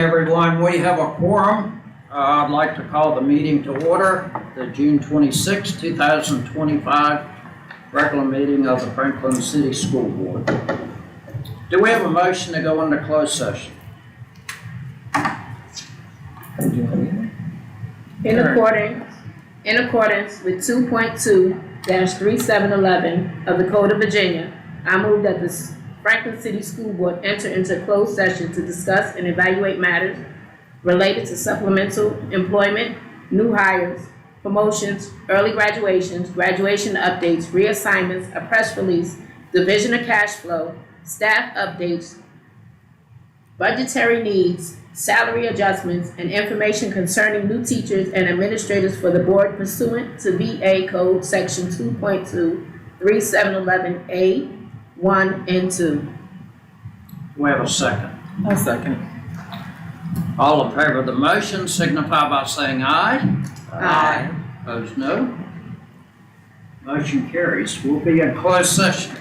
Everyone, we have a quorum. I'd like to call the meeting to order, the June 26, 2025 regular meeting of the Franklin City School Board. Do we have a motion to go into closed session? In accordance with 2.2-3711 of the Code of Virginia, I move that the Franklin City School Board enter into closed session to discuss and evaluate matters related to supplemental employment, new hires, promotions, early graduations, graduation updates, reassignments, a press release, division of cash flow, staff updates, budgetary needs, salary adjustments, and information concerning new teachers and administrators for the board pursuant to VA Code Section 2.2-3711A 1 and 2. Do we have a second? I'll second. All in favor of the motion signify by saying aye. Aye. Opposed, no. Motion carries. We'll be in closed session.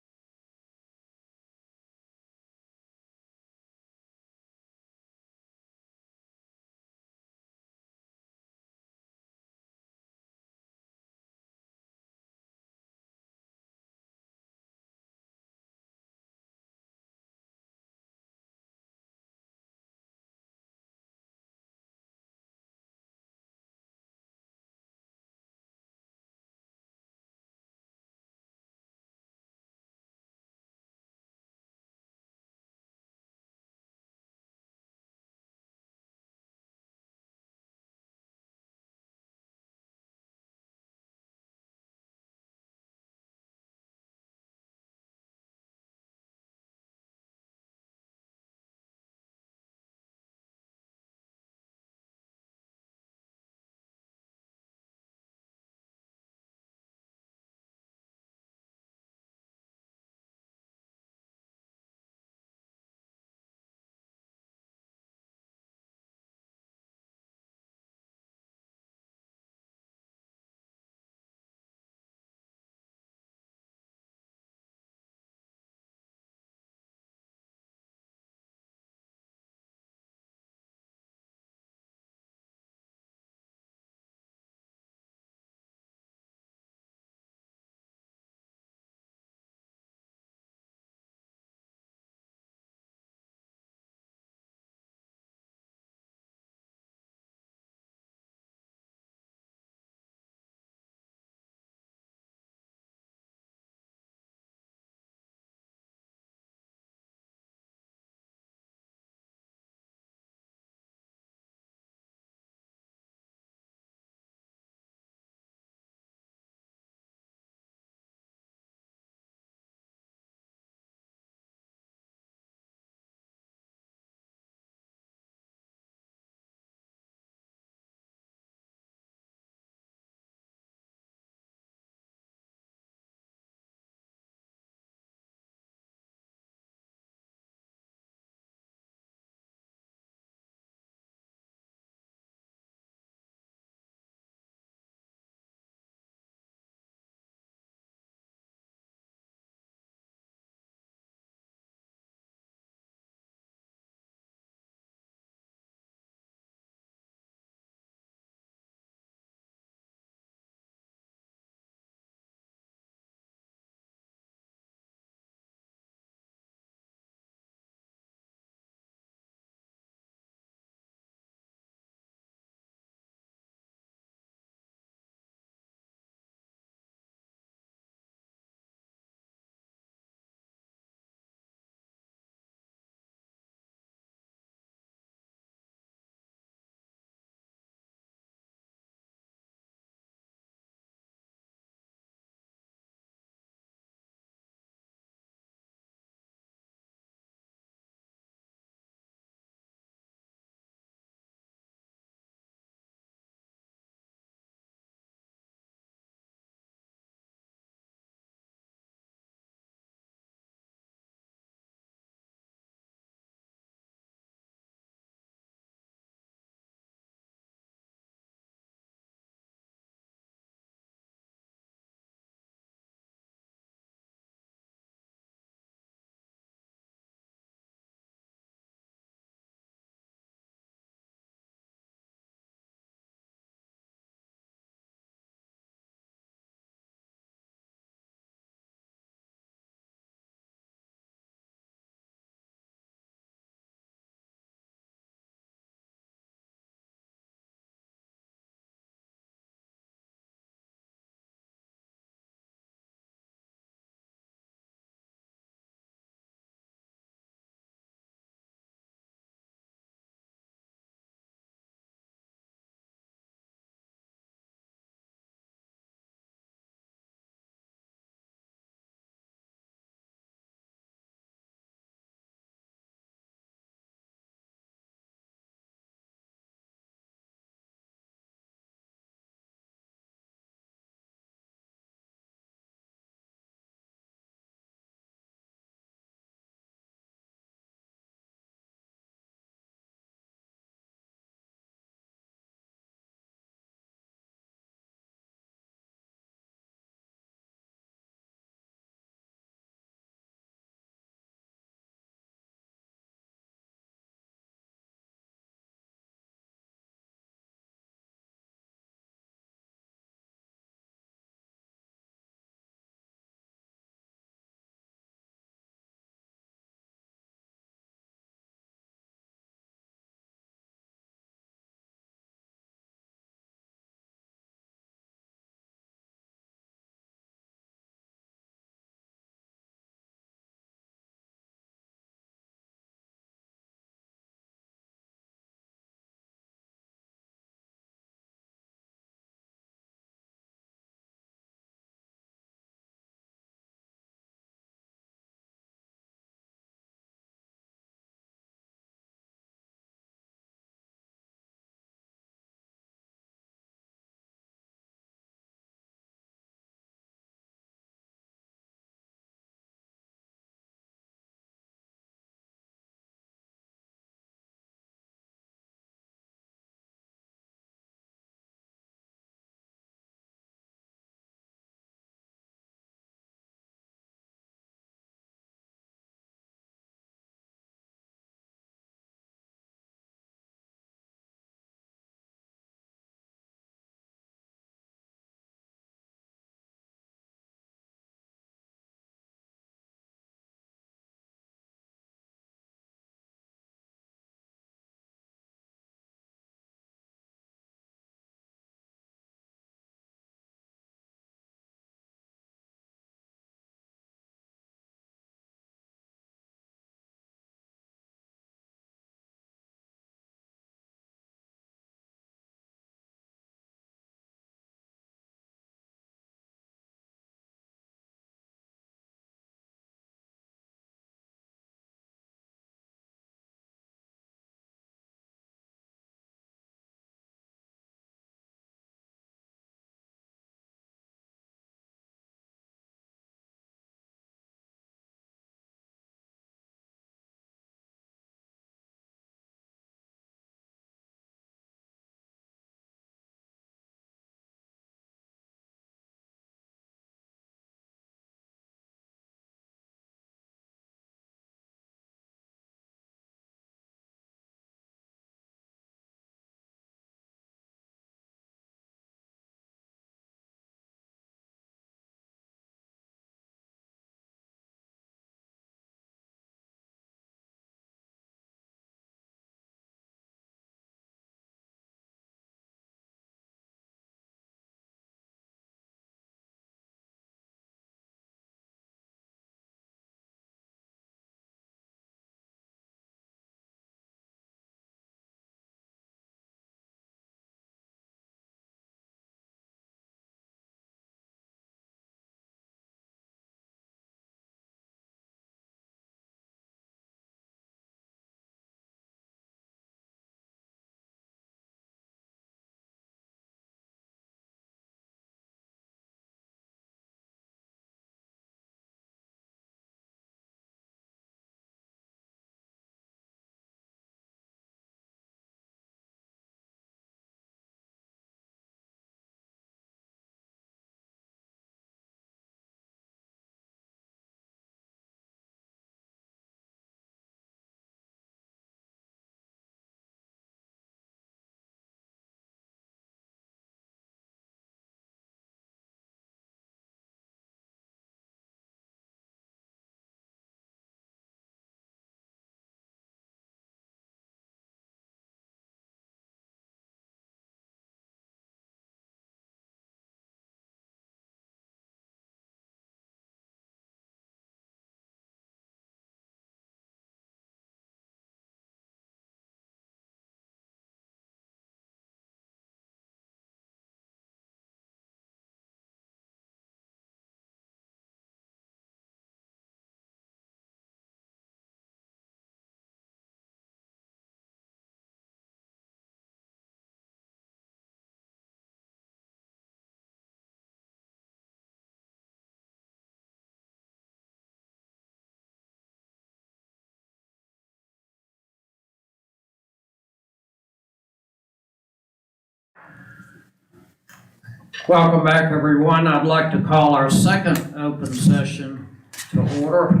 Welcome back, everyone. I'd like to call our second open session to order.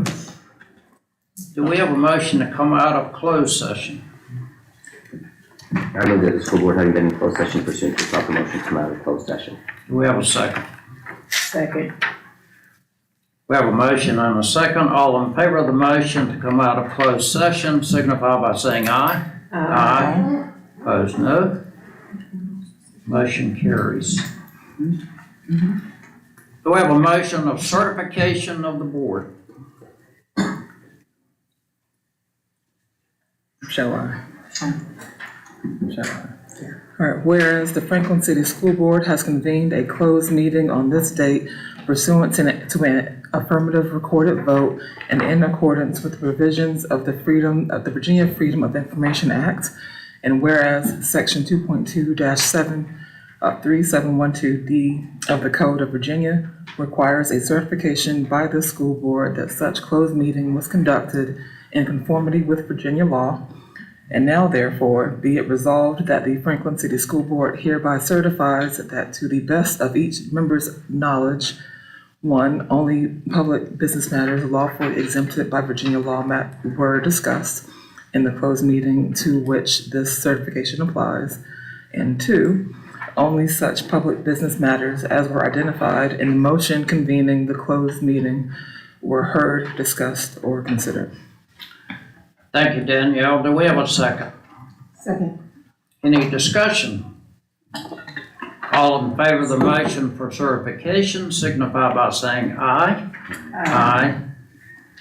Do we have a motion to come out of closed session? I move that the school board having been in closed session pursuant to proper motion come out of closed session. Do we have a second? Second. We have a motion and a second. All in favor of the motion to come out of closed session signify by saying aye. Aye. Opposed, no. Motion carries. Do we have a motion of certification of the board? Shall I? All right, whereas the Franklin City School Board has convened a closed meeting on this date pursuant to an affirmative recorded vote and in accordance with the provisions of the Virginia Freedom of Information Act, and whereas Section 2.2-7 of 3712D of the Code of Virginia requires a certification by the school board that such closed meeting was conducted in conformity with Virginia law. And now therefore be it resolved that the Franklin City School Board hereby certifies that to the best of each member's knowledge, one, only public business matters lawfully exempted by Virginia law were discussed in the closed meeting to which this certification applies, and two, only such public business matters as were identified in the motion convening the closed meeting were heard, discussed, or considered. Thank you, Danielle. Do we have a second? Second. Any discussion? All in favor of the motion for certification signify by saying aye. Aye.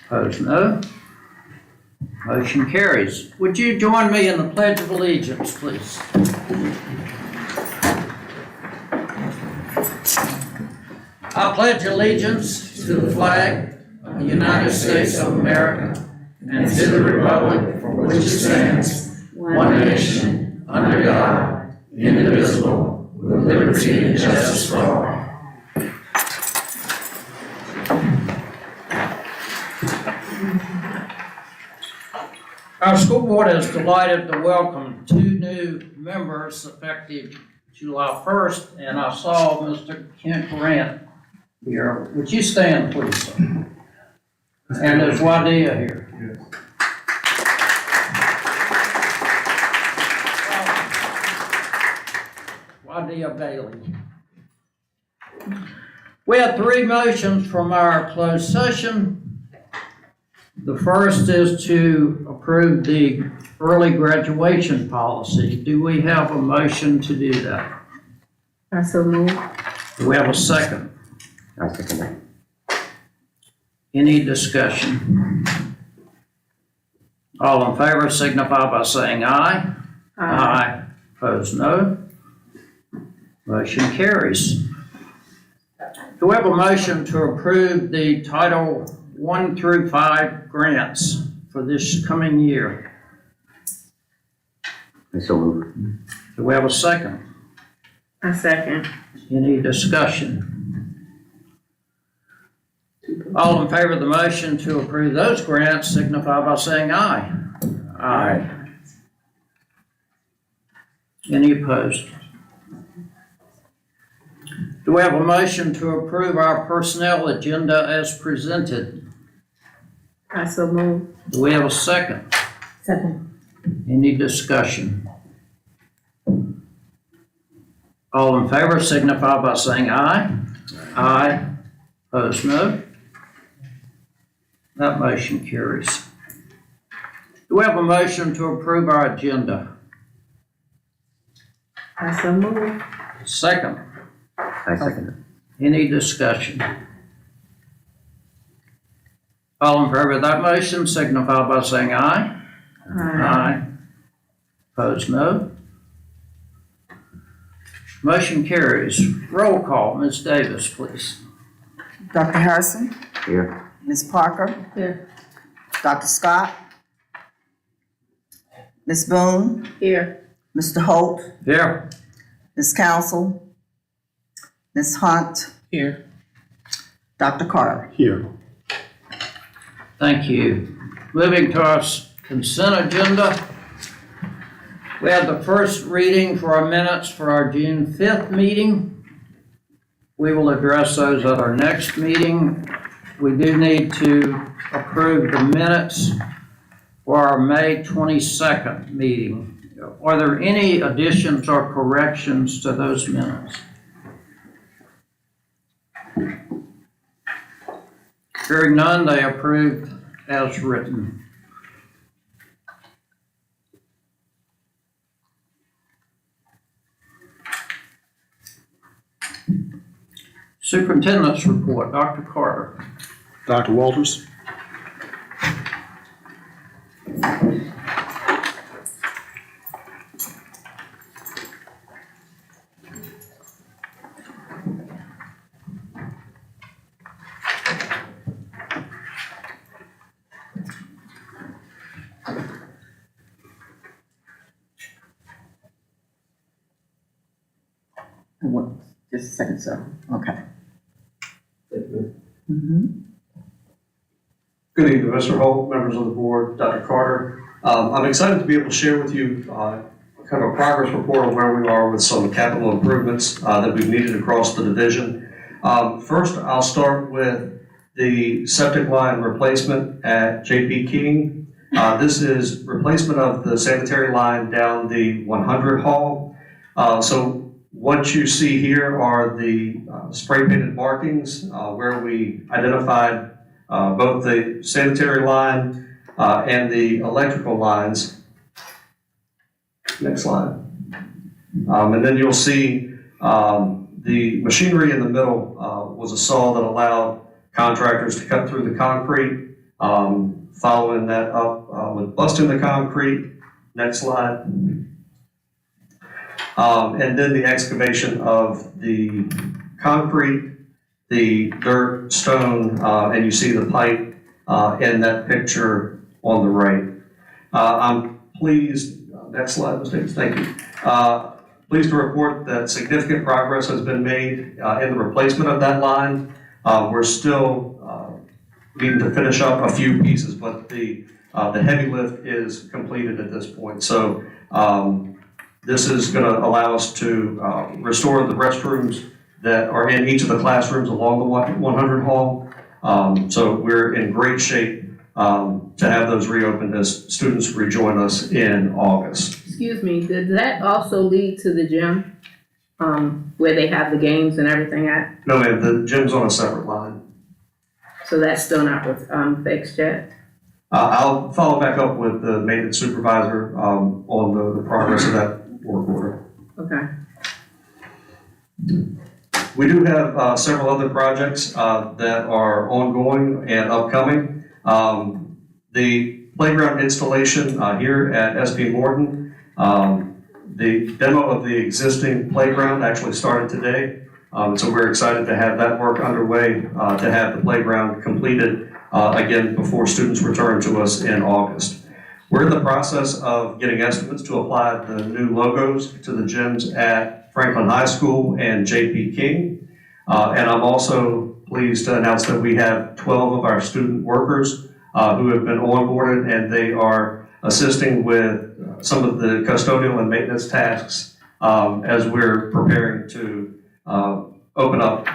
Opposed, no. Motion carries. Would you join me in the Pledge of Allegiance, please? I pledge allegiance to the flag of the United States of America and to the republic for which it stands, one nation, under God, indivisible, with liberty and justice for all. Our school board is delighted to welcome 2 new members effective July 1st, and I saw Mr. Kent Grant here. Would you stand, please, sir? And there's Wadia here. Wadia Bailey. We have 3 motions from our closed session. The first is to approve the early graduation policy. Do we have a motion to do that? I so move. Do we have a second? I second that. Any discussion? All in favor signify by saying aye. Aye. Opposed, no. Motion carries. Do we have a motion to approve the Title 1 through 5 grants for this coming year? I so move. Do we have a second? I second. Any discussion? All in favor of the motion to approve those grants signify by saying aye. Aye. Any opposed? Do we have a motion to approve our personnel agenda as presented? I so move. Do we have a second? Second. Any discussion? All in favor signify by saying aye. Aye. Opposed, no. That motion carries. Do we have a motion to approve our agenda? I so move. Second. I second it. Any discussion? All in favor of that motion signify by saying aye. Aye. Opposed, no. Motion carries. Roll call, Ms. Davis, please. Dr. Harrison, Here. Ms. Parker, Here. Dr. Scott, Ms. Boone, Here. Mr. Holt, Here. Ms. Council, Ms. Hunt, Here. Dr. Carter. Here. Thank you. Moving to our consent agenda. We have the first reading for our minutes for our June 5th meeting. We will address those at our next meeting. We do need to approve the minutes for our May 22nd meeting. Are there any additions or corrections to those minutes? Hearing none, they approved as written. Superintendent's report, Dr. Carter. Dr. Walters? What, just a second, sir. Okay. Good evening, Mr. Holt, members of the board, Dr. Carter. I'm excited to be able to share with you kind of a progress report on where we are with some capital improvements that we've needed across the division. First, I'll start with the septic line replacement at JP King. This is replacement of the sanitary line down the 100 hall. So what you see here are the spray painted markings where we identified both the sanitary line and the electrical lines. Next slide. And then you'll see the machinery in the middle was a saw that allowed contractors to cut through the concrete, following that up with busting the concrete. Next slide. And then the excavation of the concrete, the dirt, stone, and you see the pipe in that picture on the right. I'm pleased, next slide, Ms. Davis, thank you. Pleased to report that significant progress has been made in the replacement of that line. We're still needing to finish up a few pieces, but the heavy lift is completed at this point. So this is going to allow us to restore the restrooms that are in each of the classrooms along the 100 hall. So we're in great shape to have those reopened as students rejoin us in August. Excuse me, did that also lead to the gym, where they have the games and everything at? No, ma'am, the gym's on a separate line. So that's still not with, fixed yet? I'll follow back up with the maintenance supervisor on the progress of that work order. Okay. We do have several other projects that are ongoing and upcoming. The playground installation here at SB Morton, the demo of the existing playground actually started today. So we're excited to have that work underway to have the playground completed again before students return to us in August. We're in the process of getting estimates to apply the new logos to the gyms at Franklin High School and JP King. And I'm also pleased to announce that we have 12 of our student workers who have been onboarded, and they are assisting with some of the custodial and maintenance tasks as we're preparing to open up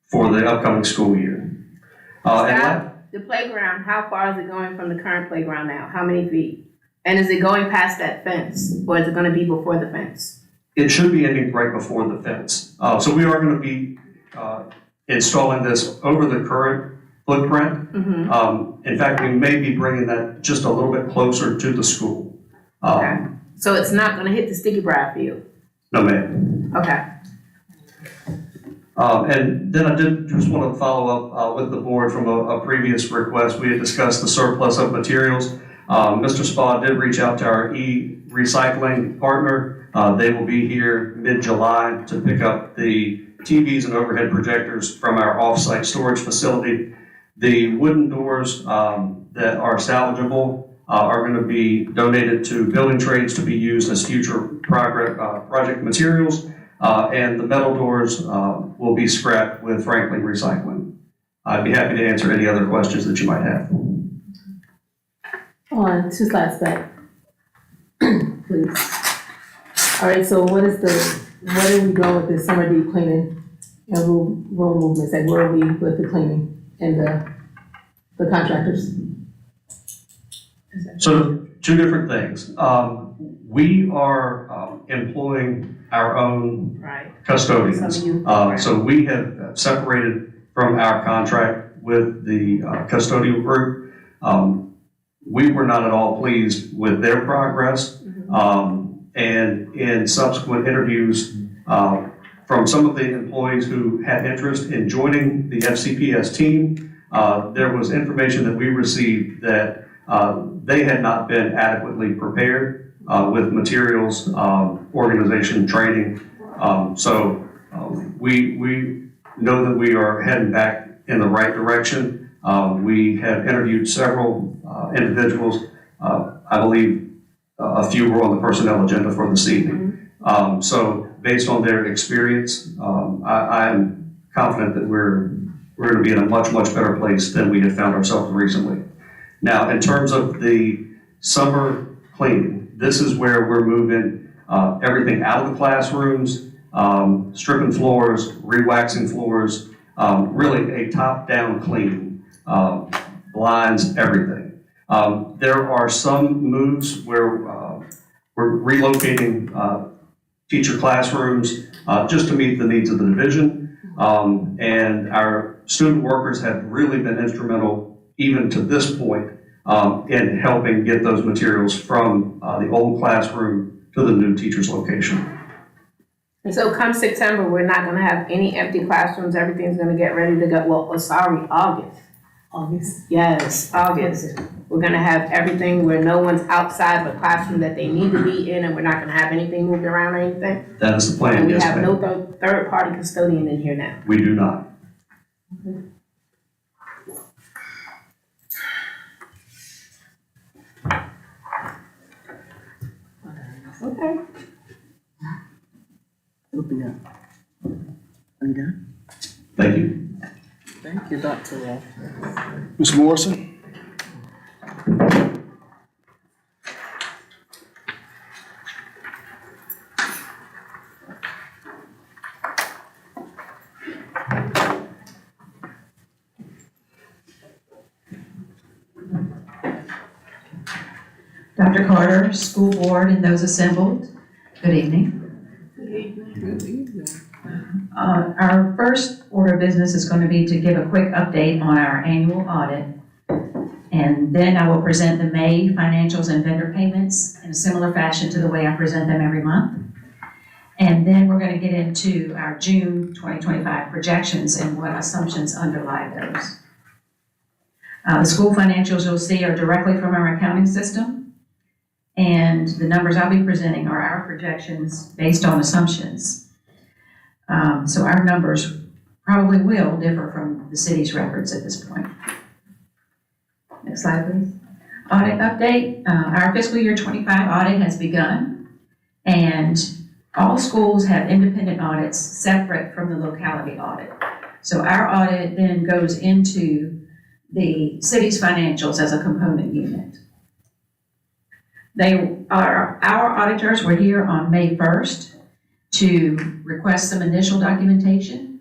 for the upcoming school year. The playground, how far is it going from the current playground now? How many feet? And is it going past that fence, or is it gonna be before the fence? It should be ending right before the fence. So we are going to be installing this over the current footprint. In fact, we may be bringing that just a little bit closer to the school. Okay. So it's not gonna hit the sticky briar field? No, ma'am. Okay. And then I did just want to follow up with the board from a previous request. We had discussed the surplus of materials. Mr. Spa did reach out to our e-recycling partner. They will be here mid-July to pick up the TVs and overhead projectors from our off-site storage facility. The wooden doors that are salvageable are going to be donated to building trades to be used as future project materials. And the metal doors will be scrapped with Franklin Recycling. I'd be happy to answer any other questions that you might have. On 2 slides back, please. All right, so where do we go with the summer deep cleaning room movements, like where are we with the cleaning and the contractors? So, two different things. We are employing our own Right. custodians. Some of you- So we have separated from our contract with the custodial group. We were not at all pleased with their progress. And in subsequent interviews from some of the employees who had interest in joining the FCPS team, there was information that we received that they had not been adequately prepared with materials, organization, training. We know that we are heading back in the right direction. We have interviewed several individuals. I believe a few were on the personnel agenda for this evening. So based on their experience, I am confident that we're going to be in a much, much better place than we had found ourselves recently. Now, in terms of the summer cleaning, this is where we're moving everything out of the classrooms, stripping floors, re-waxing floors, really a top-down clean, blinds, everything. There are some moves where we're relocating teacher classrooms just to meet the needs of the division. And our student workers have really been instrumental, even to this point, in helping get those materials from the old classroom to the new teacher's location. And so come September, we're not gonna have any empty classrooms, everything's gonna get ready to go, August. August? Yes, August. We're gonna have everything where no one's outside the classroom that they need to be in, and we're not gonna have anything moved around or anything. That is the plan, And we yes, have ma'am. no third-party custodian in here now. We do not. Okay. It'll be up. Are you done? Thank you. Thank you, Dr. Wall. Ms. Morrison? Dr. Carter, school board, and those assembled, good evening. Our first order of business is going to be to give a quick update on our annual audit. And then I will present the May financials and vendor payments in a similar fashion to the way I present them every month. And then we're going to get into our June 2025 projections and what assumptions underlie those. The school financials you'll see are directly from our accounting system. And the numbers I'll be presenting are our projections based on assumptions. So our numbers probably will differ from the city's records at this point. Next slide, please. Audit update. Our fiscal year 25 audit has begun, and all schools have independent audits separate from the locality audit. So our audit then goes into the city's financials as a component unit. Our auditors were here on May 1st to request some initial documentation,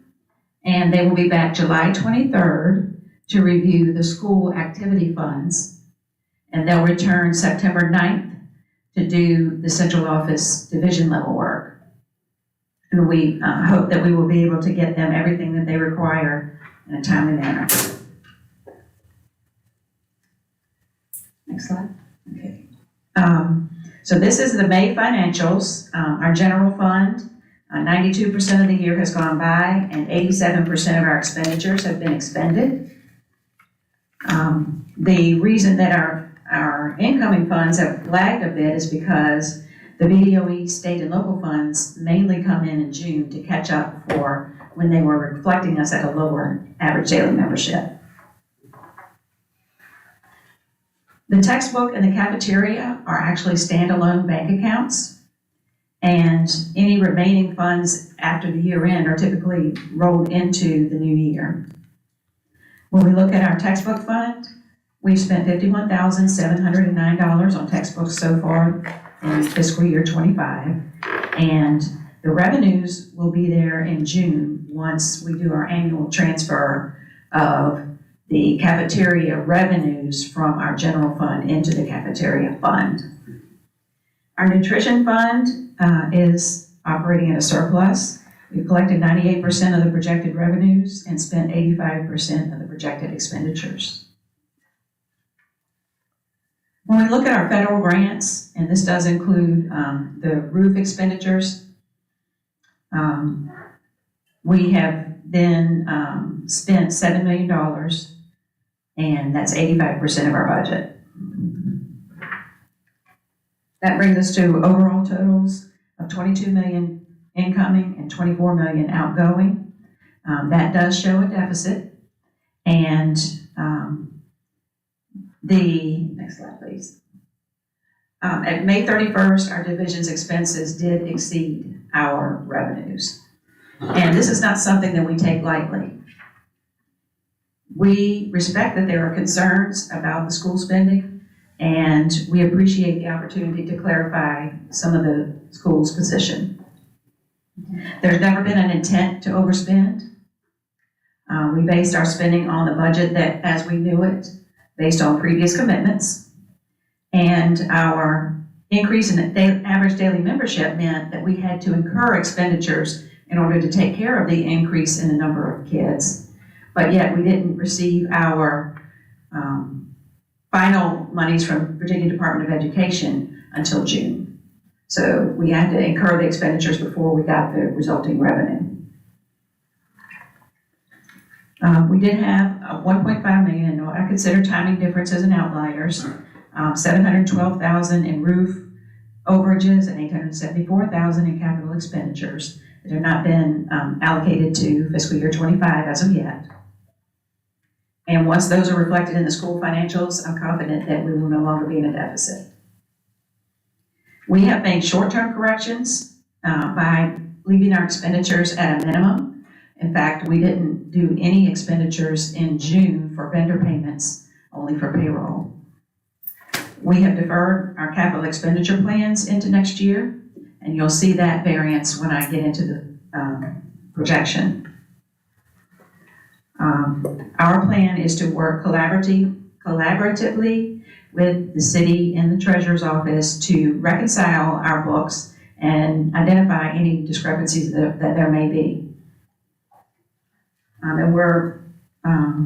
and they will be back July 23rd to review the school activity funds, and they'll return September 9th to do the central office division level work. And we hope that we will be able to get them everything that they require in a timely manner. Next slide. Okay. So this is the May financials. Our general fund, 92% of the year has gone by, and 87% of our expenditures have been expended. The reason that our incoming funds have lagged a bit is because the VDOE state and local funds mainly come in June to catch up for when they were reflecting us at a lower average daily membership. The textbook and the cafeteria are actually standalone bank accounts, and any remaining funds after the year end are typically rolled into the new year. When we look at our textbook fund, we've spent $51,709 on textbooks so far in fiscal year 25, and The revenues will be there in June once we do our annual transfer of the cafeteria revenues from our general fund into the cafeteria fund. Our nutrition fund is operating at a surplus. We've collected 98% of the projected revenues and spent 85% of the projected expenditures. When we look at our federal grants, and this does include the roof expenditures, we have been spent $7 million, and that's 85% of our budget. That brings us to overall totals of 22 million incoming and 24 million outgoing. That does show a deficit, and next slide, please. At May 31st, our division's expenses did exceed our revenues. And this is not something that we take lightly. We respect that there are concerns about the school spending, and we appreciate the opportunity to clarify some of the school's position. There's never been an intent to overspend. We based our spending on the budget that, as we knew it, based on previous commitments. And our increase in average daily membership meant that we had to incur expenditures in order to take care of the increase in the number of kids. But yet we didn't receive our final monies from Virginia Department of Education until June. So we had to incur the expenditures before we got the resulting revenue. We did have 1.5 million in what I consider timing differences and outliers, 712,000 in roof overages and 874,000 in capital expenditures that have not been allocated to fiscal year 25 as of yet. And once those are reflected in the school financials, I'm confident that we will no longer be in a deficit. We have made short-term corrections by leaving our expenditures at a minimum. In fact, we didn't do any expenditures in June for vendor payments, only for payroll. We have deferred our capital expenditure plans into next year, and you'll see that variance when I get into the projection. Our plan is to work collaboratively with the city and the treasurer's office to reconcile our books and identify any discrepancies that there may be. And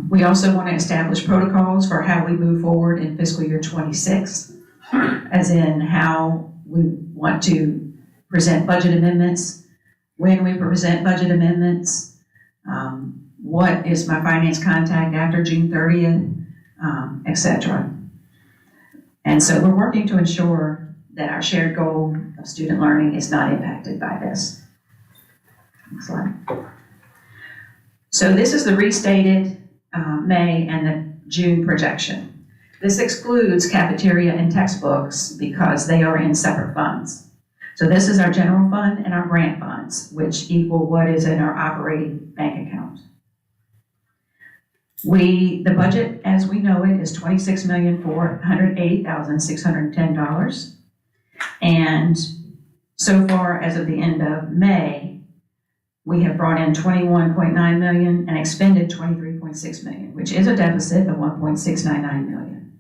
we also want to establish protocols for how we move forward in fiscal year 26, as in how we want to present budget amendments, when we present budget amendments, what is my finance contact after June 30th, etc. And so we're working to ensure that our shared goal of student learning is not impacted by this. Next slide. So this is the restated May and the June projection. This excludes cafeteria and textbooks because they are in separate funds. So this is our general fund and our grant funds, which equal what is in our operating bank account. The budget, as we know it, is $26,480,610. And so far, as of the end of May, we have brought in $21.9 million and expended $23.6 million, which is a deficit of $1.699 million.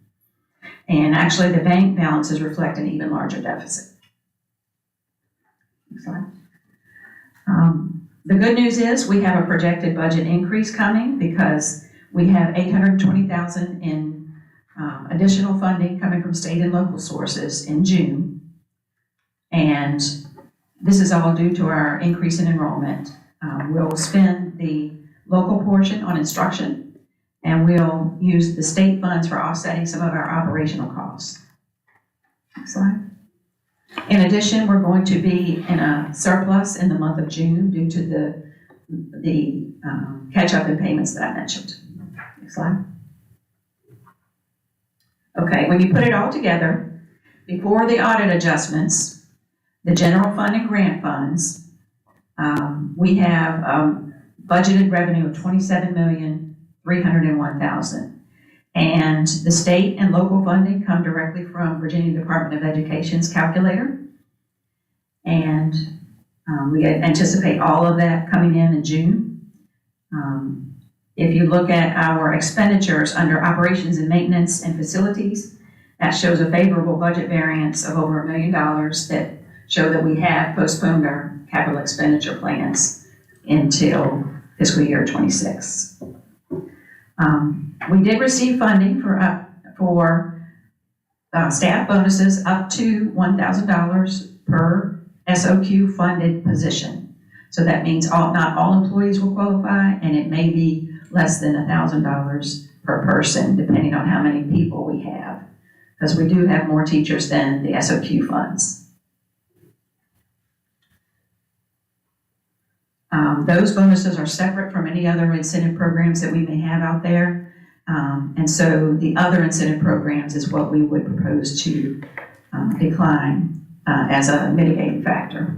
And actually, the bank balances reflect an even larger deficit. Next slide. The good news is we have a projected budget increase coming because we have $820,000 in additional funding coming from state and local sources in June. And this is all due to our increase in enrollment. We'll spend the local portion on instruction, and we'll use the state funds for offsetting some of our operational costs. Next slide. In addition, we're going to be in a surplus in the month of June due to the catch-up in payments that I mentioned. Next slide. Okay, when you put it all together, before the audit adjustments, the general fund and grant funds, we have budgeted revenue of $27,301,000. And the state and local funding come directly from Virginia Department of Education's calculator. And We anticipate all of that coming in June. If you look at our expenditures under operations and maintenance and facilities, that shows a favorable budget variance of over $1 million that show that we have postponed our capital expenditure plans until fiscal year 26. We did receive funding for staff bonuses up to $1,000 per SOQ funded position. So that means not all employees will qualify, and it may be less than $1,000 per person, depending on how many people we have, because we do have more teachers than the SOQ funds. Those bonuses are separate from any other incentive programs that we may have out there. And so the other incentive programs is what we would propose to decline as a mitigating factor.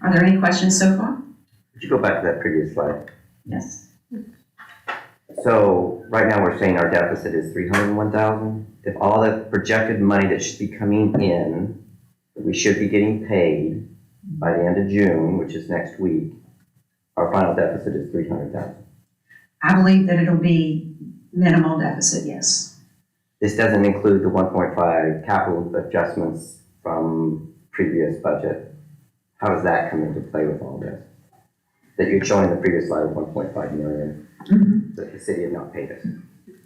Are there any questions so far? Could you go back to that previous slide? Yes. So right now we're saying our deficit is 301,000. If all the projected money that should be coming in, that we should be getting paid by the end of June, which is next week, our final deficit is 300,000. I believe that it'll be minimal deficit, yes. This doesn't include the 1.5 capital adjustments from previous budget. How does that come into play with all this? That you're showing in the previous slide of 1.5 million that the city had not paid us.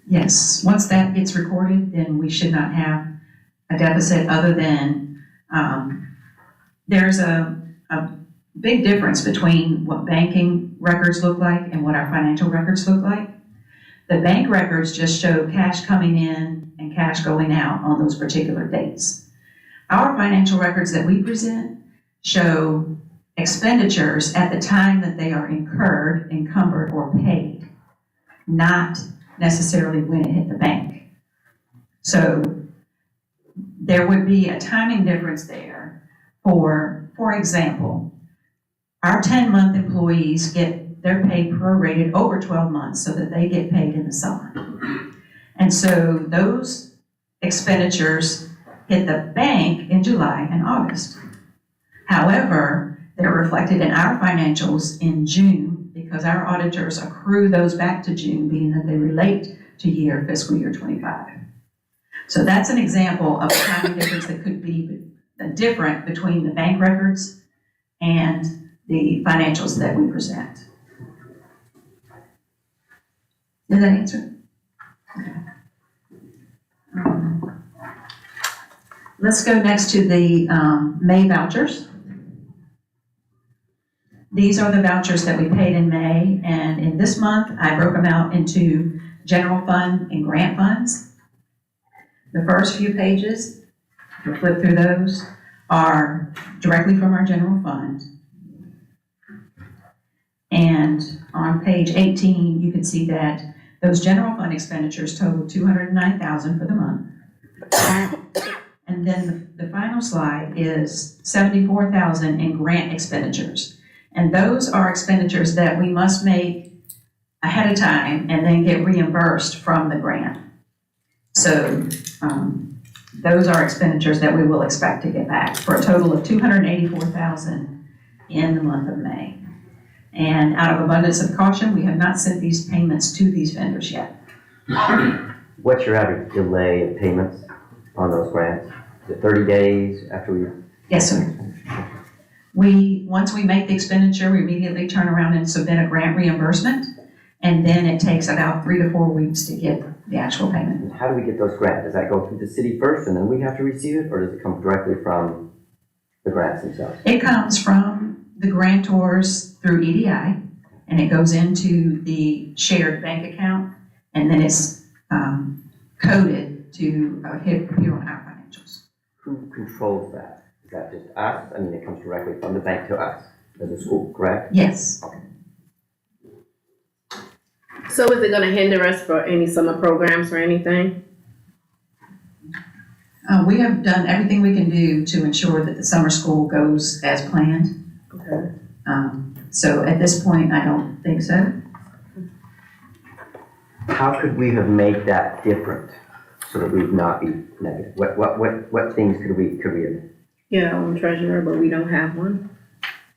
Yes, once that gets recorded, then we should not have a deficit other than, there's a big difference between what banking records look like and what our financial records look like. The bank records just show cash coming in and cash going out on those particular dates. Our financial records that we present show expenditures at the time that they are incurred, encumbered, or paid, not necessarily when it hit the bank. So there would be a timing difference there. For example, our 10-month employees get their pay prorated over 12 months so that they get paid in the summer. And so those expenditures hit the bank in July and August. However, they're reflected in our financials in June because our auditors accrue those back to June, being that they relate to fiscal year 25. So that's an example of a timing difference that could be different between the bank records and the financials that we present. Did that answer? Okay. Let's go next to the May vouchers. These are the vouchers that we paid in May, and in this month, I broke them out into general fund and grant funds. The first few pages, we'll flip through those, are directly from our general fund. And on page 18, you can see that those general fund expenditures total $209,000 for the month. And then the final slide is $74,000 in grant expenditures. And those are expenditures that we must make ahead of time and then get reimbursed from the grant. So those are expenditures that we will expect to get back for a total of $284,000 in the month of May. And out of abundance of caution, we have not sent these payments to these vendors yet. What's your average delay of payments on those grants? Is it 30 days after we? Yes, sir. Once we make the expenditure, we immediately turn around and submit a grant reimbursement, and then it takes about 3 to 4 weeks to get the actual payment. And how do we get those grants? Does that go through the city first and then we have to receive it, or does it come directly from the grants themselves? It comes from the grantors through EDI, and it goes into the shared bank account, and then it's coded to appear on our financials. Who controls that? Is that just us? I mean, it comes directly from the bank to us as a school, correct? Yes. So is it gonna hinder us for any summer programs or anything? We have done everything we can do to ensure that the summer school goes as planned. Okay. So at this point, I don't think so. How could we have made that different so that we'd not be negative? What things could we have Yeah, I'm treasurer, but we don't have one.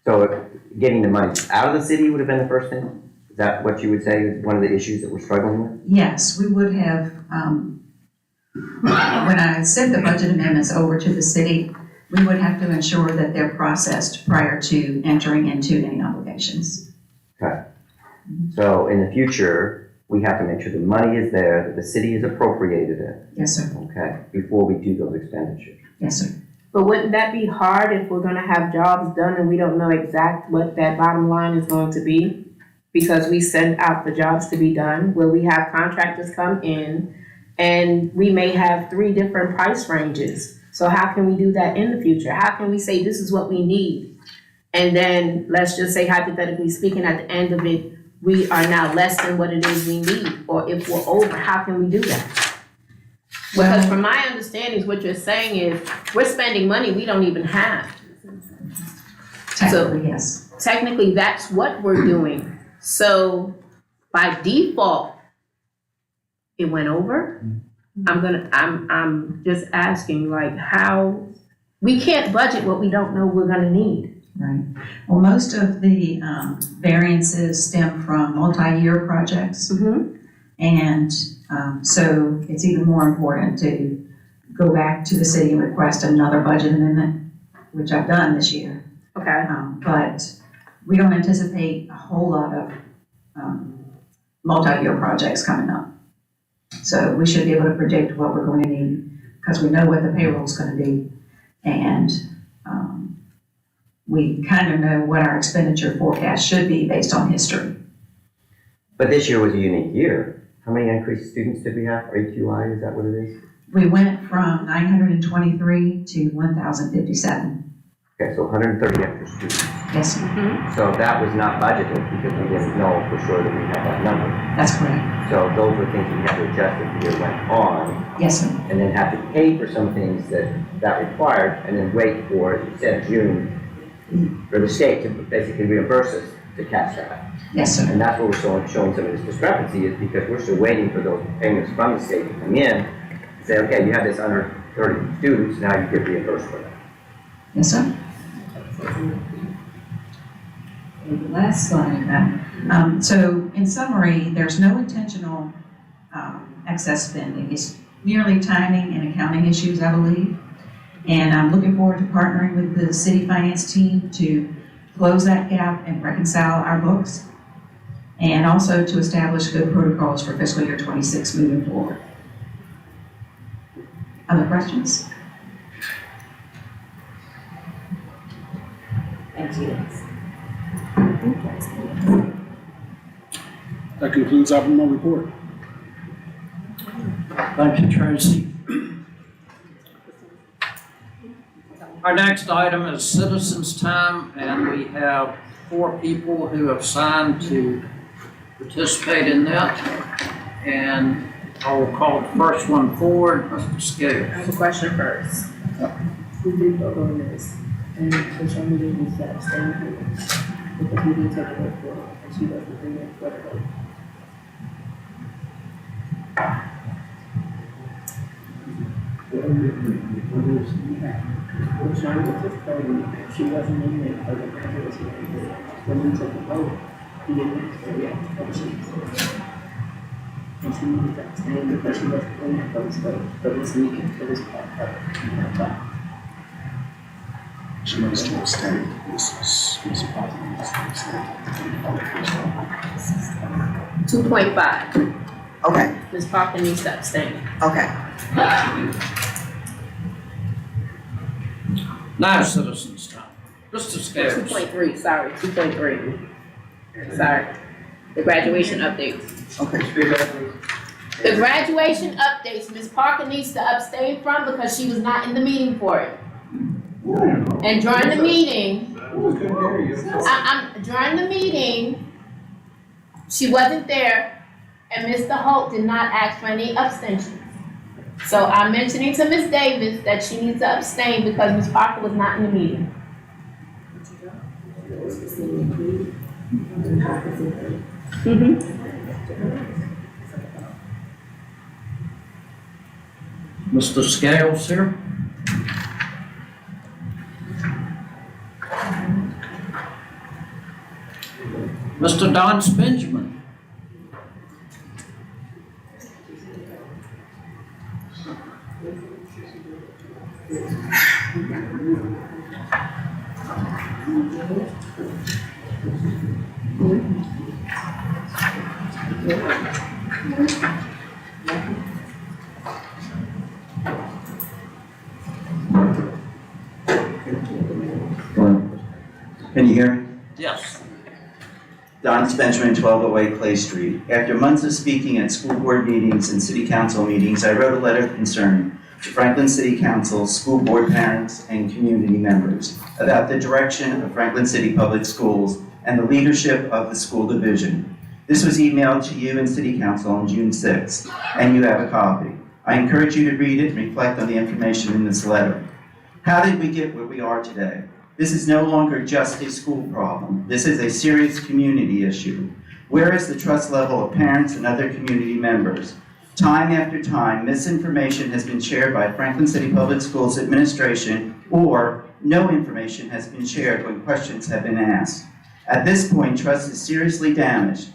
So getting the money out of the city would have been the first thing? Is that what you would say is one of the issues that we're struggling with? Yes, we would have, when I sent the budget amendments over to the city, we would have to ensure that they're processed prior to entering into any obligations. So in the future, we have to make sure the money is there, that the city has appropriated it, Yes, sir. okay, before we do those expenditures. Yes, sir. But wouldn't that be hard if we're gonna have jobs done and we don't know exact what that bottom line is going to be? Because we send out the jobs to be done, where we have contractors come in, and we may have 3 different price ranges. So how can we do that in the future? How can we say this is what we need? And then, let's just say hypothetically speaking, at the end of it, we are now less than what it is we need, or if we're over, how can we do that? Because from my understanding, what you're saying is, we're spending money we don't even have. Technically, yes. Technically, that's what we're doing. So, by default, it went over? I'm just asking, like, how, we can't budget what we don't know we're gonna need. Right. Well, most of the variances stem from multi-year projects. And so it's even more important to go back to the city and request another budget amendment, which I've done this year. Okay. But we don't anticipate a whole lot of multi-year projects coming up. So we should be able to predict what we're going to need because we know what the payroll's going to be. And we kind of know what our expenditure forecast should be based on history. But this year was a unique year. How many increased students did we have? AQI, is that what it is? We went from 923 to 1,057. Okay, so 130 extra students. Yes, sir. So that was not budgeted because we didn't know for sure that we had that number. That's correct. So those were things we had to adjust as the year went on, Yes, sir. and then have to pay for some things that required, and then wait for, as you said, June, for the state to basically reimburse us to catch that. Yes, sir. And that's what we're showing some of this discrepancy is because we're still waiting for those payments from the state to come in, and say, okay, you have this under 30 students, now you get reimbursed for that. Yes, sir. And the last slide. So in summary, there's no intentional excess spending. It's merely timing and accounting issues, I believe. And I'm looking forward to partnering with the city finance team to close that gap and reconcile our books, and also to establish good protocols for fiscal year 26 moving forward. Other questions? That concludes our report. Thank you, Tracy. Our next item is citizens' time, and we have 4 people who have signed to participate in that. And I will call the first one forward, Mr. Scales. I have a question first. We did vote on this, and Ms. O'Meara needs to abstain here, because we didn't take a vote for her, and she wasn't in there for the vote. Ms. O'Meara just voted, she wasn't in there for the graduation. When we took the vote, he didn't have to react to the sheet. And she needed to abstain because she wasn't in there for this meeting, for this part of it. She wants to abstain. Ms. Parker needs to abstain. 2.5, Okay, Ms. Parker needs to abstain. okay. Now citizens' time. Mr. Scales. 2.3, sorry, 2.3. Sorry. The graduation updates. Okay. The graduation updates, Ms. Parker needs to abstain from because she was not in the meeting for it. And during the meeting, during the meeting, she wasn't there, and Mr. Holt did not ask for any abstentions. So I'm mentioning to Ms. Davis that she needs to abstain because Ms. Parker was not in the meeting. Mr. Scales here. Mr. Don Benjamin. Can you hear me? Yes. Don Benjamin, 1208 Clay Street. After months of speaking at school board meetings and city council meetings, I wrote a letter of concern to Franklin City Council, school board parents, and community members about the direction of Franklin City Public Schools and the leadership of the school division. This was emailed to you and City Council on June 6th, and you have a copy. I encourage you to read it and reflect on the information in this letter. How did we get where we are today? This is no longer just a school problem. This is a serious community issue. Where is the trust level of parents and other community members? Time after time, misinformation has been shared by Franklin City Public Schools administration, or no information has been shared when questions have been asked. At this point, trust is seriously damaged,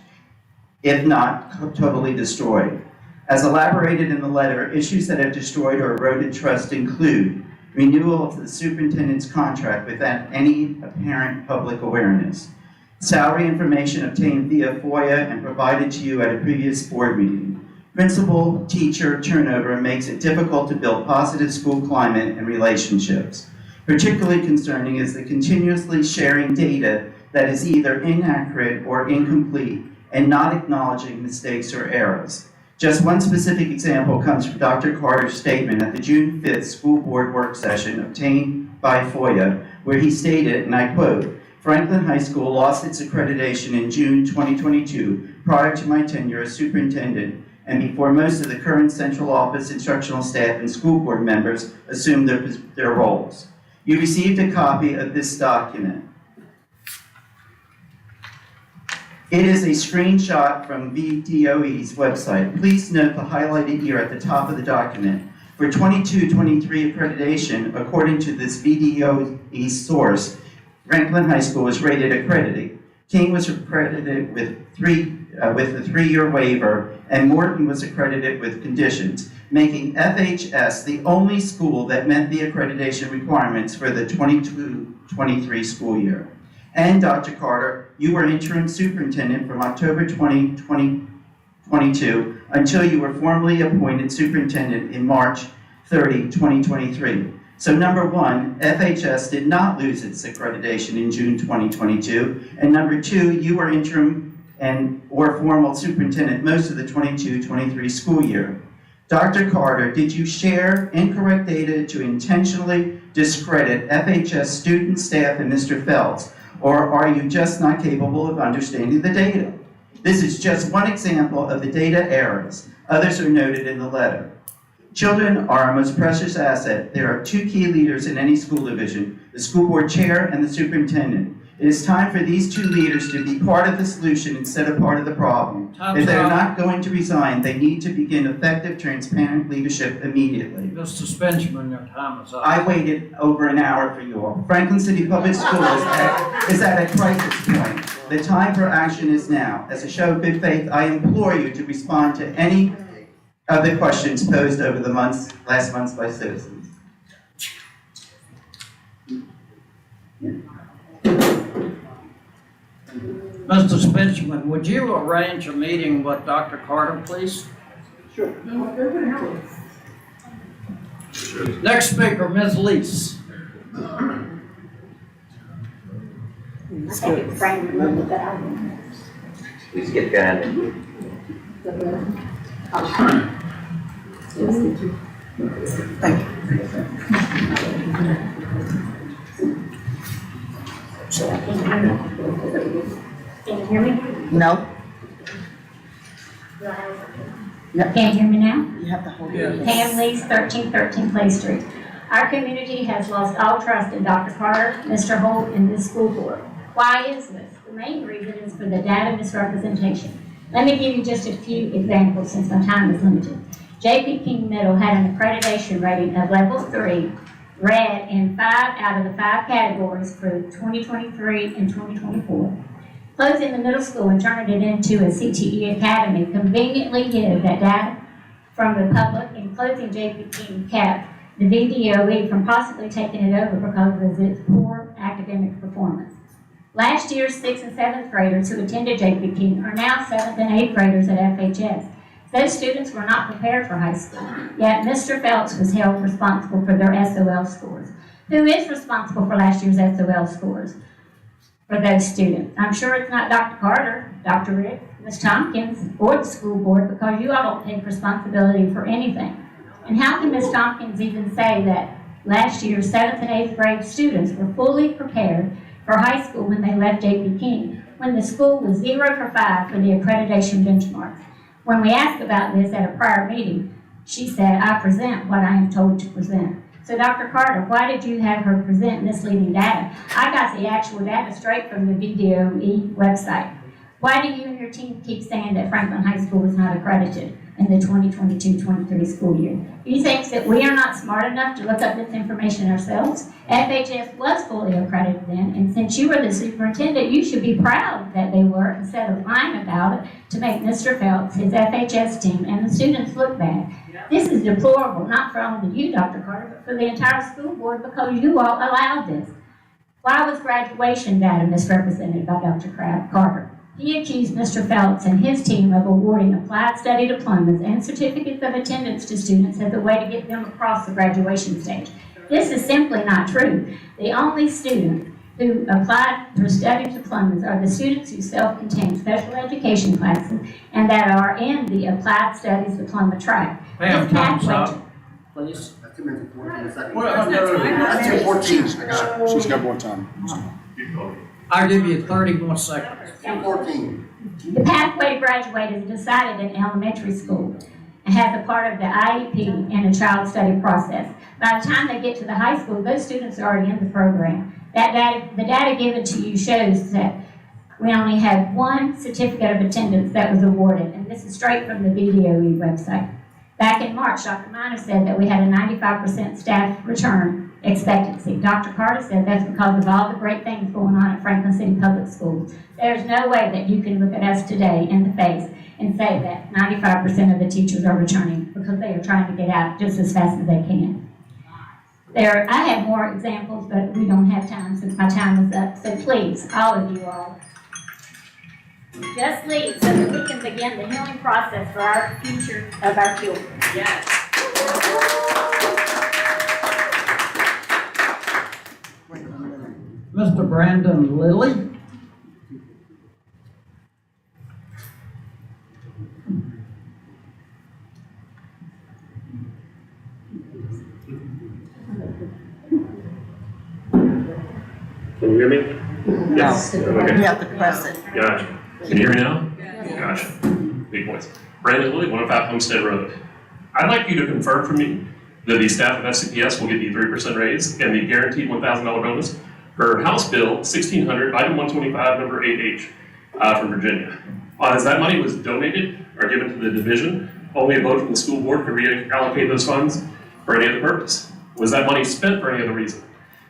if not totally destroyed. As elaborated in the letter, issues that have destroyed or eroded trust include renewal of the superintendent's contract without any apparent public awareness, salary information obtained via FOIA and provided to you at a previous board meeting. Principal-teacher turnover makes it difficult to build positive school climate and relationships. Particularly concerning is the continuously sharing data that is either inaccurate or incomplete and not acknowledging mistakes or errors. Just one specific example comes from Dr. Carter's statement at the June 5th school board work session obtained by FOIA, where he stated, and I quote, "Franklin High School lost its accreditation in June 2022 prior to my tenure as superintendent and before most of the current central office instructional staff and school board members assumed their roles." You received a copy of this document. It is a screenshot from VDOE's website. Please note the highlighted year at the top of the document. For 22-23 accreditation, according to this VDOE source, Franklin High School was rated accredited. King was accredited with a 3-year waiver, and Morton was accredited with conditions, making FHS the only school that met the accreditation requirements for the 22-23 school year. And Dr. Carter, you were interim superintendent from October 2022 until you were formally appointed superintendent in March 30, 2023. So number one, FHS did not lose its accreditation in June 2022. And number two, you were interim or formal superintendent most of the 22-23 school year. Dr. Carter, did you share incorrect data to intentionally discredit FHS students, staff, and Mr. Phelps? Or are you just not capable of understanding the data? This is just one example of the data errors. Others are noted in the letter. Children are our most precious asset. There are two key leaders in any school division, the school board chair and the superintendent. It is time for these two leaders to be part of the solution instead of part of the problem. If they're not going to resign, they need to begin effective, transparent leadership immediately. Mr. Benjamin, your time is up. I waited over an hour for you all. Franklin City Public Schools is at a crisis point. The time for action is now. As a show of good faith, I implore you to respond to any of the questions posed over the last months by citizens. Mr. Benjamin, would you arrange a meeting with Dr. Carter, please? Sure. Next speaker, Ms. Lees. Please get going. Can you hear me? No, Can you hear me now? you have to hold it. Pam Lees, 1313 Clay Street. Our community has lost all trust in Dr. Carter, Mr. Holt, and this school board. Why is this? The main reason is for the data misrepresentation. Let me give you just a few examples since my time is limited. J.P. King Middle had an accreditation rating of level 3, red in 5 out of the 5 categories for 2023 and 2024. closing the middle school and turning it into a CTE academy conveniently hid that data from the public and closing J.P. King kept the VDOE from possibly taking it over because of its poor academic performance. Last year's 6th and 7th graders who attended J.P. King are now 7th and 8th graders at FHS. Those students were not prepared for high school, yet Mr. Phelps was held responsible for their SOL scores. Who is responsible for last year's SOL scores for those students? I'm sure it's not Dr. Carter, Dr. Rick, Ms. Tompkins, or the school board, because you all don't take responsibility for anything. And how can Ms. Tompkins even say that last year's 7th and 8th grade students were fully prepared for high school when they left J.P. King, when the school was 0 for 5 for the accreditation benchmarks? When we asked about this at a prior meeting, she said, I present what I am told to present. So Dr. Carter, why did you have her present misleading data? I got the actual data straight from the VDOE website. Why do you and your team keep saying that Franklin High School was not accredited in the 2022-23 school year? Do you think that we are not smart enough to look up this information ourselves? FHS was fully accredited then, and since you were the superintendent, you should be proud that they were, instead of lying about it to make Mr. Phelps, his FHS team, and the students look bad. This is deplorable, not for only you, Dr. Carter, but for the entire school board, because you all allowed this. Why was graduation data misrepresented by Dr. Carter? He accused Mr. Phelps and his team of awarding applied study diplomas and certificates of attendance to students as a way to get them across the graduation stage. This is simply not true. The only student who applied for study diplomas are the students who self-contained special education classes and that are in the applied studies diploma track. Pam, This time's pathway up, please. That's too many 14 seconds. Well, no, That's your 14. I got it. She's got more time. I'll give you 30 more seconds. 14. The pathway to graduate is decided in elementary school and has a part of the IEP and a child study process. By the time they get to the high school, those students are already in the program. The data given to you shows that we only had one certificate of attendance that was awarded, and this is straight from the VDOE website. Back in March, Dr. Minor said that we had a 95% staff return expectancy. Dr. Carter said that's because of all the great things going on at Franklin City Public Schools. There's no way that you can look at us today in the face and say that 95% of the teachers are returning, because they are trying to get out just as fast as they can. I have more examples, but we don't have time since my time is up. So please, all of you all, just leave so that we can begin the healing process for our future of our children. Yes. Mr. Brandon Lilly. Can you hear me? Yes. Okay. You have to press it. Gotcha. Can you hear me now? Gotcha. Big voice. Brandon Lilly, 105 Homestead Road. I'd like you to confirm for me that the staff of FCPS will get the 3% raise and the guaranteed $1,000 bonus for House Bill 1600, item 125, number 8H from Virginia. As that money was donated or given to the division, only a vote from the school board could reallocate those funds for any other purpose. Was that money spent for any other reason?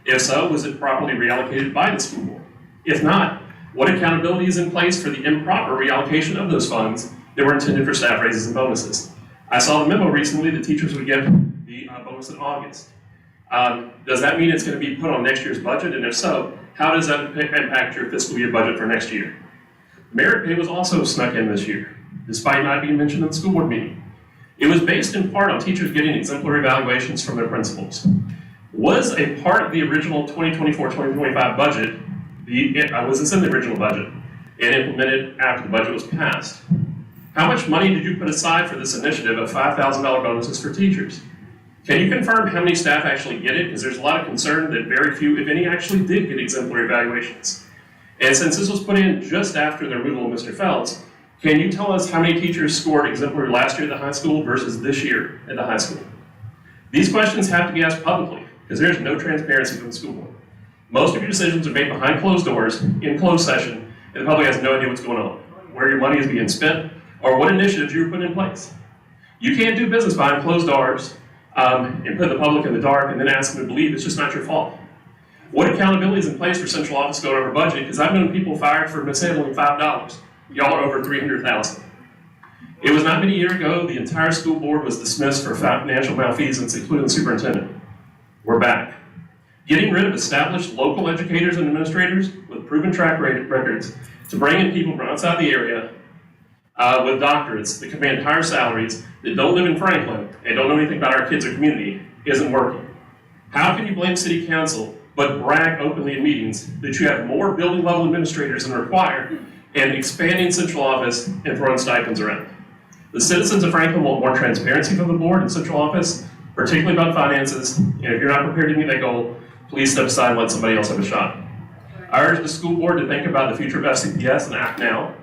If so, was it properly reallocated by the school board? If not, what accountability is in place for the improper reallocation of those funds that were intended for staff raises and bonuses? I saw the memo recently that teachers would get the bonus in August. Does that mean it's going to be put on next year's budget? And if so, how does that impact your fiscal year budget for next year? Merit pay was also snuck in this year, despite not being mentioned in the school board meeting. It was based in part on teachers getting exemplary evaluations from their principals. Was a part of the original 2024-2025 budget, was this in the original budget and implemented after the budget was passed? How much money did you put aside for this initiative of $5,000 bonuses for teachers? Can you confirm how many staff actually get it? Because there's a lot of concern that very few, if any, actually did get exemplary evaluations. And since this was put in just after the removal of Mr. Phelps, can you tell us how many teachers scored exemplary last year at the high school versus this year at the high school? These questions have to be asked publicly, because there's no transparency from the school board. Most of your decisions are made behind closed doors, in closed session, and the public has no idea what's going on, where your money is being spent, or what initiatives you were putting in place. You can't do business behind closed doors and put the public in the dark and then ask them to believe it's just not your fault. What accountability is in place for central office going over budget? Because I've known people fired for mishandling $5. Y'all are over $300,000. It was not many years ago, the entire school board was dismissed for financial malfeasance, including the superintendent. We're back. Getting rid of established local educators and administrators with proven track records to bring in people from outside the area with doctorates that command higher salaries that don't live in Franklin and don't know anything about our kids or community isn't working. How can you blame city council but brag openly in meetings that you have more building level administrators than required and expanding central office and throwing stipends around? The citizens of Franklin want more transparency from the board and central office, particularly about finances, and if you're not prepared to meet that goal, please step aside and let somebody else have a shot. I urge the school board to think about the future of FCPS and act now.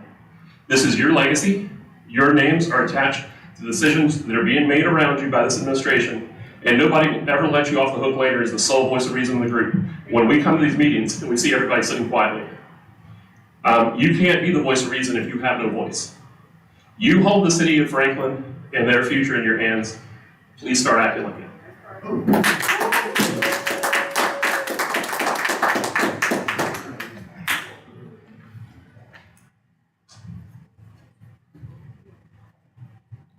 This is your legacy. Your names are attached to decisions that are being made around you by this administration, and nobody will ever let you off the hook later as the sole voice of reason in the group. When we come to these meetings and we see everybody sitting quietly, you can't be the voice of reason if you have no voice. You hold the city of Franklin and their future in your hands. Please start acting like it.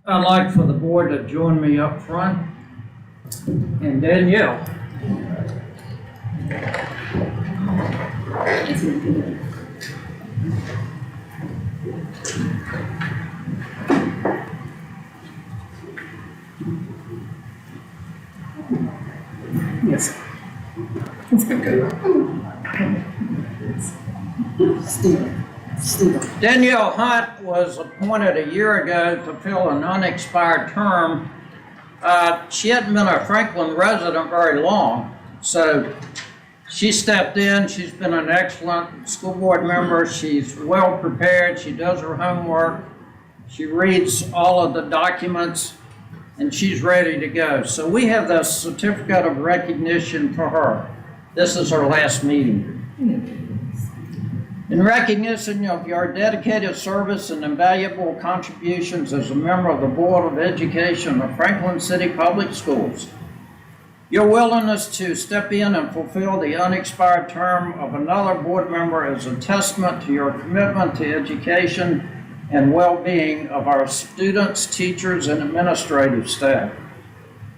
I'd like for the board to join me up front. And Danielle. Yes. It's been good. Stephen. Danielle Hunt was appointed a year ago to fill an unexpired term. She hadn't been a Franklin resident very long, so she stepped in. She's been an excellent school board member. She's well prepared. She does her homework. She reads all of the documents, and she's ready to go. So we have the certificate of recognition for her. This is her last meeting. In recognition of your dedicated service and invaluable contributions as a member of the Board of Education of Franklin City Public Schools, your willingness to step in and fulfill the unexpired term of another board member is a testament to your commitment to education and well-being of our students, teachers, and administrative staff.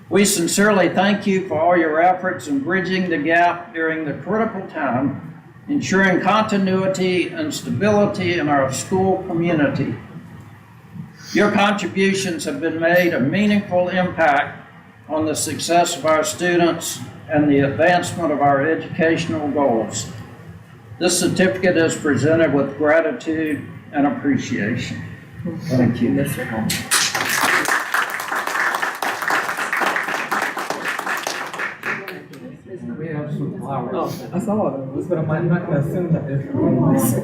We sincerely thank you for all your efforts in bridging the gap during the critical time, ensuring continuity and stability in our school community. Your contributions have been made a meaningful impact on the success of our students and the advancement of our educational goals. This certificate is presented with gratitude and appreciation. Thank you. Mr. Holmes. We have some flowers. Oh, I saw those, but I'm not gonna assume that they're from us. I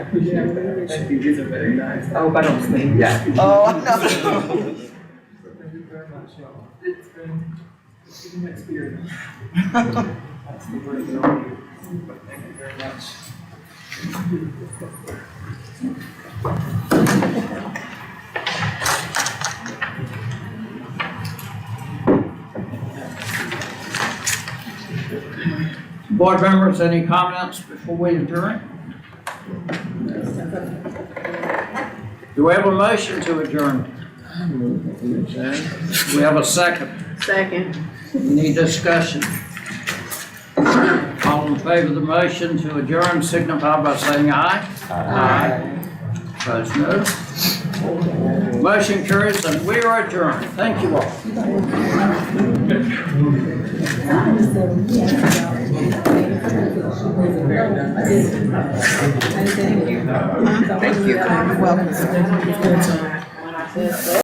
appreciate that. Thank you, these are very nice. I hope I don't sneeze. Yeah. Oh, no. Thank you very much, y'all. It's been an experience. Absolutely. Thank you very much. Board members, any comments before we adjourn? Do we have a motion to adjourn? Do we have a second? Second. Any discussion? All in favor of the motion to adjourn signify by saying aye. Aye. Opposed, no. Motion carries and we are adjourned. Thank you all. Thank you. Welcome.